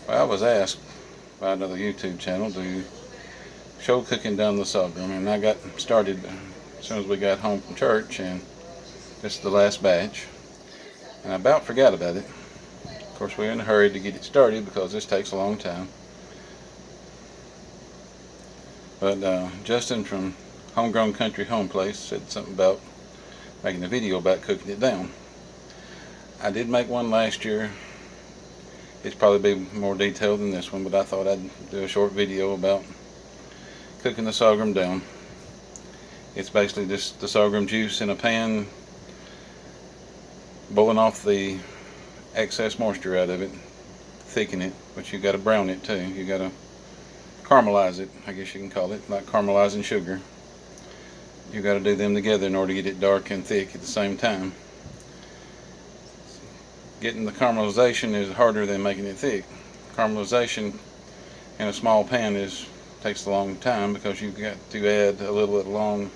Well, I was asked by another YouTube channel to show cooking down the sorghum, and I got started as soon as we got home from church, and this is the last batch, and I about forgot about it. Of course, we're in a hurry to get it started because this takes a long time. But Justin from Homegrown Country Home Place said something about making a video about cooking it down. I did make one last year. It's probably be more detailed than this one, but I thought I'd do a short video about cooking the sorghum down. It's basically just the sorghum juice in a pan, boiling off the excess moisture out of it, thicken it, but you got to brown it too. You got to caramelize it, I guess you can call it, like caramelizing sugar. You got to do them together in order to get it dark and thick at the same time. Getting the caramelization is harder than making it thick. Caramelization in a small pan takes a long time because you've got to add a little bit along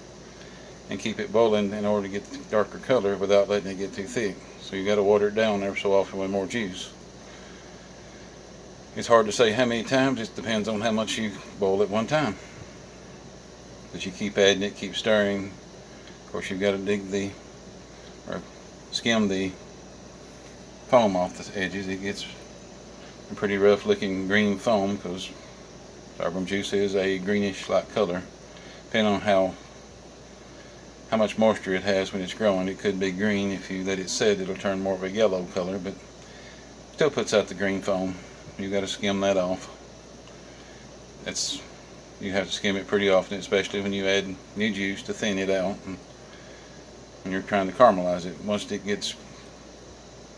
and keep it boiling in order to get the darker color without letting it get too thick. So you got to water it down every so often with more juice. It's hard to say how many times. It depends on how much you boil at one time. But you keep adding it, keep stirring. Of course, you've got to skim the foam off the edges. It gets a pretty rough looking green foam because sorghum juice is a greenish like color. Depending on how much moisture it has when it's growing, it could be green. If you let it set, it'll turn more of a yellow color, but still puts out the green foam. You got to skim that off. You have to skim it pretty often, especially when you add new juice to thin it out and when you're trying to caramelize it. Once it gets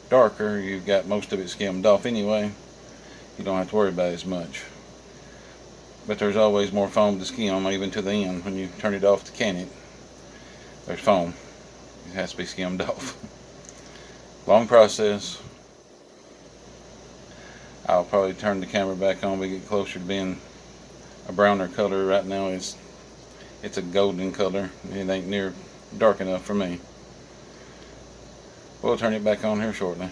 darker, you've got most of it skimmed off anyway. You don't have to worry about it as much. But there's always more foam to skim, even to the end. When you turn it off to can it, there's foam. It has to be skimmed off. Long process. I'll probably turn the camera back on when we get closer to being a browner color. Right now it's a golden color. It ain't near dark enough for me. We'll turn it back on here shortly.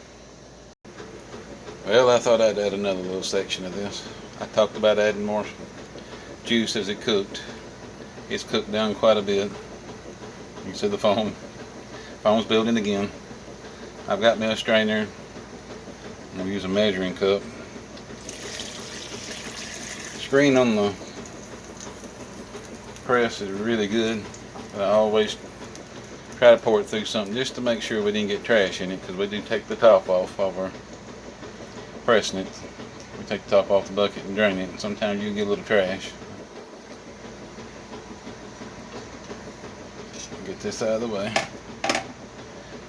Well, I thought I'd add another little section of this. I talked about adding more juice as it cooked. It's cooked down quite a bit. You see the foam's building again. I've got me a strainer. I'm going to use a measuring cup. The screen on the press is really good, but I always try to pour it through something just to make sure we didn't get trash in it, because we do take the top off while we're pressing it. We take the top off the bucket and drain it, and sometimes you get a little trash. Get this out of the way.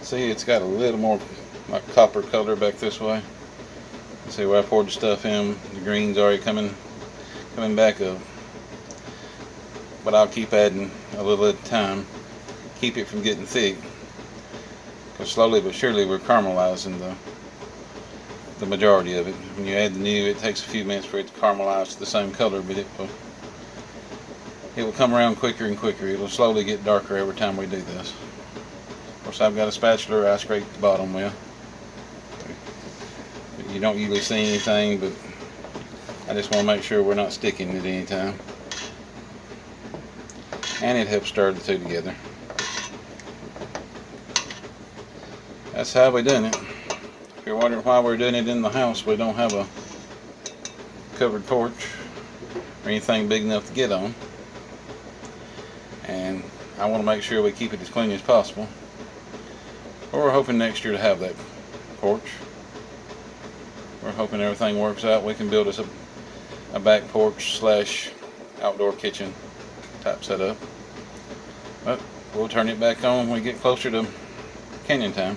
See, it's got a little more like copper color back this way. See where I poured the stuff in, the green's already coming back up. But I'll keep adding a little at a time, keep it from getting thick, because slowly but surely we're caramelizing the majority of it. When you add the new, it takes a few minutes for it to caramelize to the same color, but it will come around quicker and quicker. It will slowly get darker every time we do this. Of course, I've got a spatula I scrape the bottom with. You don't usually see anything, but I just want to make sure we're not sticking it any time. And it helps stir the two together. That's how we're doing it. If you're wondering why we're doing it in the house, we don't have a covered porch or anything big enough to get on. And I want to make sure we keep it as clean as possible. But we're hoping next year to have that porch. We're hoping everything works out. We can build us a back porch / outdoor kitchen type setup. But we'll turn it back on when we get closer to canyon time.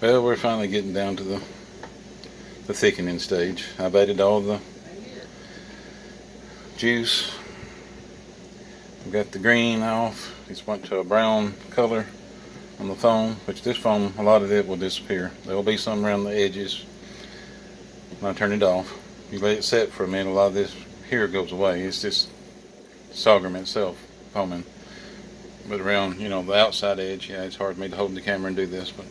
Well, we're finally getting down to the thickening stage. I've added all the juice. I've got the green off. It's went to a brown color on the foam, which this foam, a lot of it will disappear. There will be some around the edges when I turn it off. You let it set for a minute, a lot of this here goes away. It's just sorghum itself foaming. But around, the outside edge, yeah, it's hard for me to hold the camera and do this, but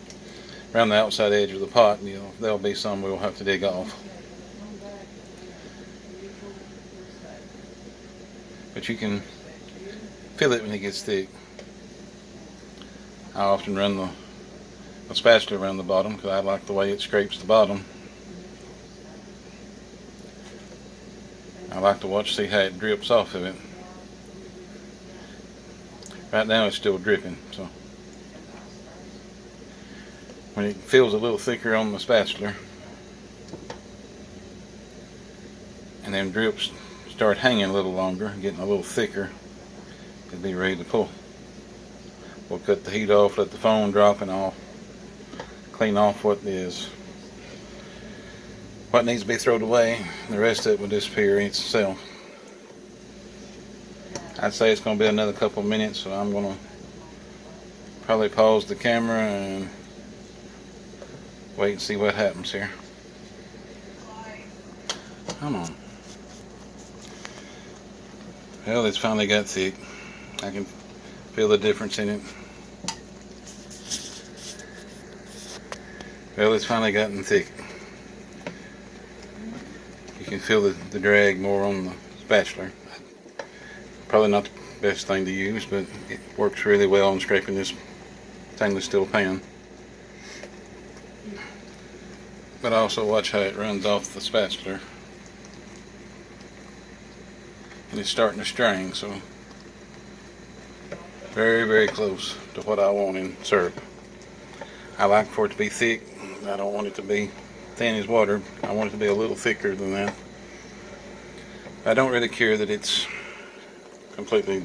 around the outside edge of the pot, there'll be some we'll have to dig off. But you can feel it when it gets thick. I often run the spatula around the bottom because I like the way it scrapes the bottom. I like to see how it drips off of it. Right now it's still dripping, so when it feels a little thicker on the spatula and then drips start hanging a little longer, getting a little thicker, it'll be ready to pull. We'll cut the heat off, let the foam drop, and I'll clean off what needs to be thrown away. The rest of it will disappear in itself. I'd say it's going to be another couple of minutes, so I'm going to probably pause the camera and wait and see what happens here. Come on. Well, it's finally got thick. I can feel the difference in it. Well, it's finally gotten thick. You can feel the drag more on the spatula. Probably not the best thing to use, but it works really well on scraping this stainless steel pan. But also watch how it runs off the spatula. And it's starting to strain, so very, very close to what I want in syrup. I like for it to be thick. I don't want it to be thin as water. I want it to be a little thicker than that. I don't really care that it's completely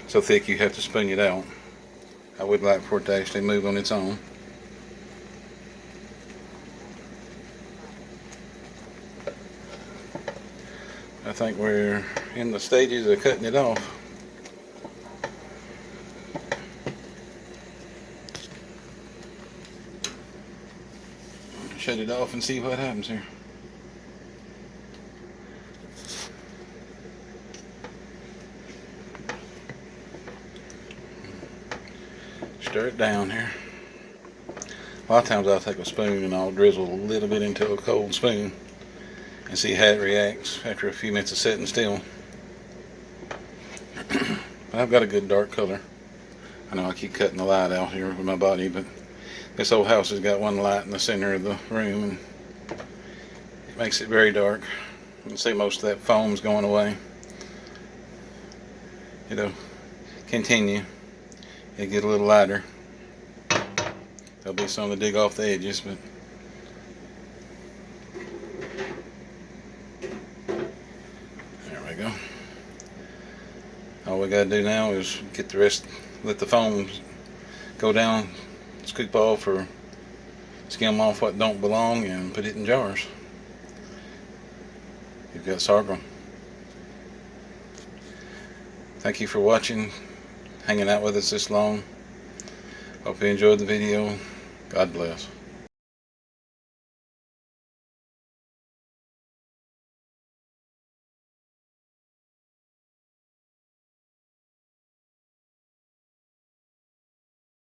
so thick you have to spoon it out. I would like for it to actually move on its own. I think we're in the stages of cutting it off. Shut it off and see what happens here. Stir it down here. A lot of times I'll take a spoon and I'll drizzle a little bit into a cold spoon and see how it reacts after a few minutes of sitting still. But I've got a good dark color. I know I keep cutting the light out here with my body, but this old house has got one light in the center of the room and it makes it very dark. You can see most of that foam's going away. It'll continue. It'll get a little lighter. There'll be some to dig off the edges, but there we go. All we gotta do now is get the rest, let the foam go down, scoop off or skim off what don't belong, and put it in jars. You've got sorghum. Thank you for watching, hanging out with us this long. Hope you enjoyed the video. God bless.